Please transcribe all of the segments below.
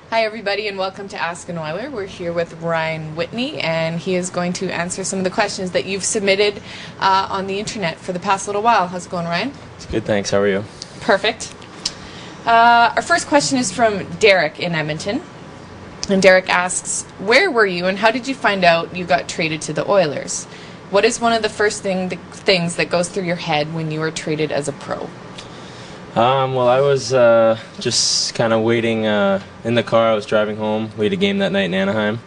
Hi everybody and welcome to Ask an Oiler. We're here with Ryan Whitney and he is going to answer some of the questions that you've submitted on the internet for the past little while. How's it going, Ryan? It's good, thanks. How are you? Perfect. Our first question is from Derek in Edmonton. And Derek asks, where were you and how did you find out you got traded to the Oilers? What is one of the first things that goes through your head when you are traded as a pro? Well, I was just kind of waiting in the car. I was driving home. We had a game that night in Anaheim,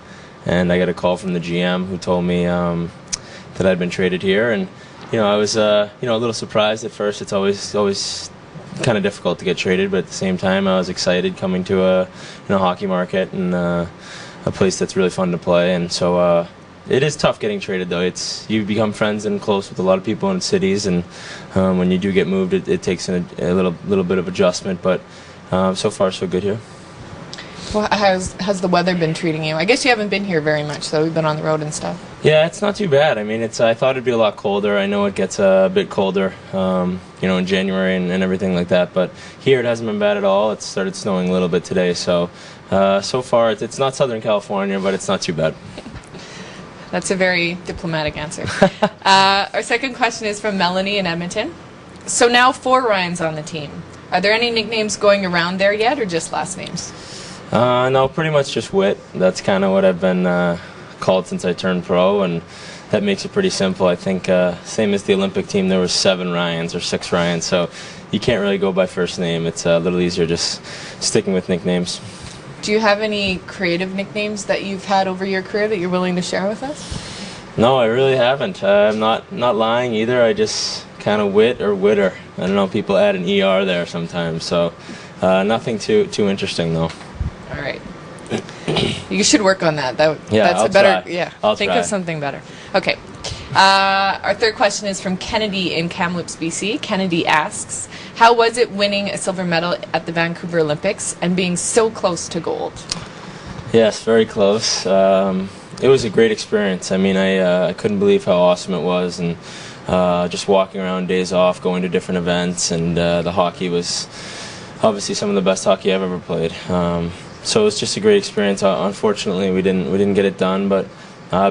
and I got a call from the GM who told me that I'd been traded here. And I was a little surprised at first. It's always kind of difficult to get traded, but at the same time, I was excited coming to a hockey market and a place that's really fun to play. And so it is tough getting traded, though. You become friends and close with a lot of people in cities, and when you do get moved, it takes a little bit of adjustment. But so far, so good here. Well, how's the weather been treating you? I guess you haven't been here very much, though. We've been on the road and stuff. Yeah, it's not too bad. I mean, I thought it'd be a lot colder. I know it gets a bit colder, in January and everything like that. But here, it hasn't been bad at all. It started snowing a little bit today, so far it's not Southern California, but it's not too bad. That's a very diplomatic answer. Our second question is from Melanie in Edmonton. So now 4 Ryans on the team. Are there any nicknames going around there yet, or just last names? No, pretty much just Whit. That's kind of what I've been called since I turned pro, and that makes it pretty simple. I think same as the Olympic team, there was 7 Ryans or 6 Ryans, so you can't really go by first name. It's a little easier just sticking with nicknames. Do you have any creative nicknames that you've had over your career that you're willing to share with us? No, I really haven't. I'm not lying either. I just kind of Whit or Witter. I don't know, people add an ER there sometimes, so nothing too interesting though. All right. You should work on that. I'll better. try. Yeah, I'll think try. of something better. Okay. Our third question is from Kennedy in Kamloops, BC. Kennedy asks, how was it winning a silver medal at the Vancouver Olympics and being so close to gold? Yes, very close. It was a great experience. I mean, I couldn't believe how awesome it was, and just walking around days off, going to different events, and the hockey was obviously some of the best hockey I've ever played. So it was just a great experience. Unfortunately, we didn't get it done, but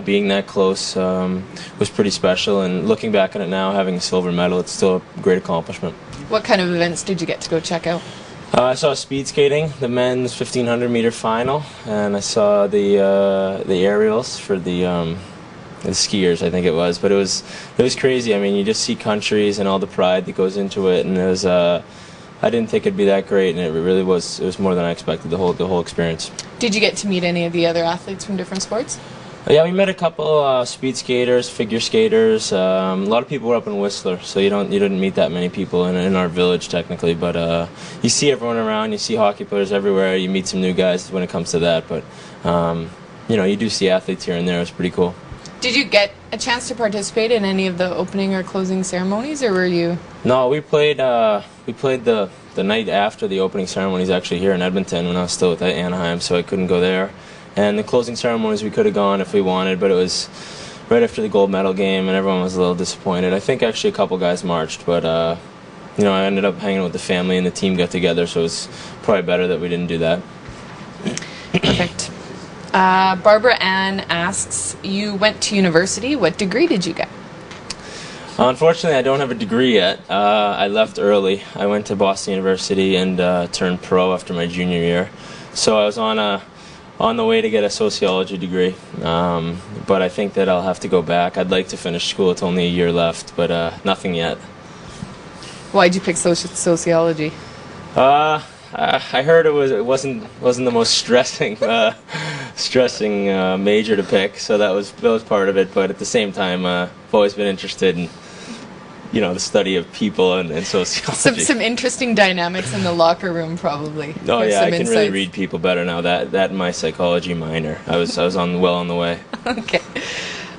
being that close was pretty special. And looking back on it now, having a silver medal, it's still a great accomplishment. What kind of events did you get to go check out? I saw speed skating, the men's 1500 meter final, and I saw the aerials for the skiers, I think it was. But it was crazy. I mean, you just see countries and all the pride that goes into it, and it was. I didn't think it'd be that great, and it really was. It was more than I expected. The whole experience. Did you get to meet any of the other athletes from different sports? Yeah, we met a couple speed skaters, figure skaters. A lot of people were up in Whistler, so you didn't meet that many people in our village technically. But you see everyone around. You see hockey players everywhere. You meet some new guys when it comes to that. But you do see athletes here and there. It's pretty cool. Did you get a chance to participate in any of the opening or closing ceremonies, or were you? No, we played the night after the opening ceremonies actually here in Edmonton when I was still with Anaheim, so I couldn't go there. And the closing ceremonies we could have gone if we wanted, but it was right after the gold medal game, and everyone was a little disappointed. I think actually a couple guys marched, but I ended up hanging with the family and the team got together, so it was probably better that we didn't do that. Perfect. Barbara Ann asks, you went to university. What degree did you get? Unfortunately, I don't have a degree yet. I left early. I went to Boston University and turned pro after my junior year. So I was on the way to get a sociology degree. But I think that I'll have to go back. I'd like to finish school. It's only a year left, but nothing yet. Why'd you pick sociology? I heard it wasn't the most stressing major to pick, so that was part of it. But at the same time, I've always been interested in the study of people and sociology. Some interesting dynamics in the locker room, probably. Oh yeah, I can insights. really read people better now. That and my psychology minor. I was on the way. Okay.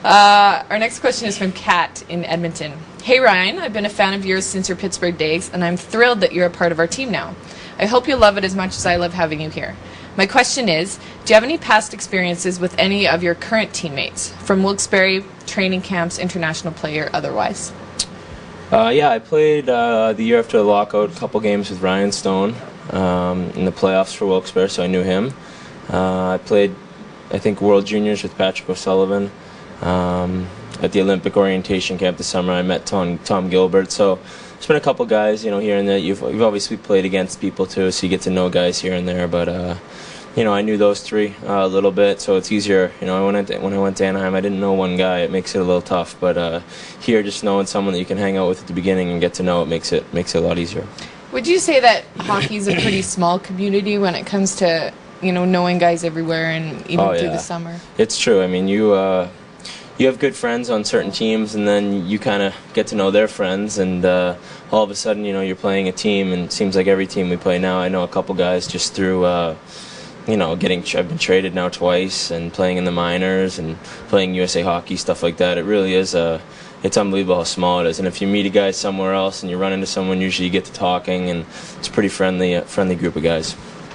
Our next question is from Kat in Edmonton. Hey Ryan, I've been a fan of yours since your Pittsburgh days, and I'm thrilled that you're a part of our team now. I hope you love it as much as I love having you here. My question is, do you have any past experiences with any of your current teammates, from Wilkes-Barre, training camps, international play, or otherwise? Yeah, I played the year after the lockout a couple games with Ryan Stone in the playoffs for Wilkes-Barre, so I knew him. I played, I think, World Juniors with Patrick O'Sullivan. At the Olympic orientation camp this summer, I met Tom Gilbert. So there's been a couple guys, here and there. You've obviously played against people too, so you get to know guys here and there. But I knew those three a little bit, so it's easier. When I went to Anaheim, I didn't know one guy. It makes it a little tough. But here, just knowing someone that you can hang out with at the beginning and get to know, it makes it a lot easier. Would you say that hockey's a pretty small community when it comes to knowing guys everywhere and even through the summer? It's true. I mean, you have good friends on certain teams, and then you kind of get to know their friends, and all of a sudden, you're playing a team, and it seems like every team we play now, I know a couple guys just through, I've been traded now twice, and playing in the minors, and playing USA Hockey, stuff like that. It really is it's unbelievable how small it is, and if you meet a guy somewhere else and you run into someone, usually you get to talking, and it's a pretty friendly group of guys.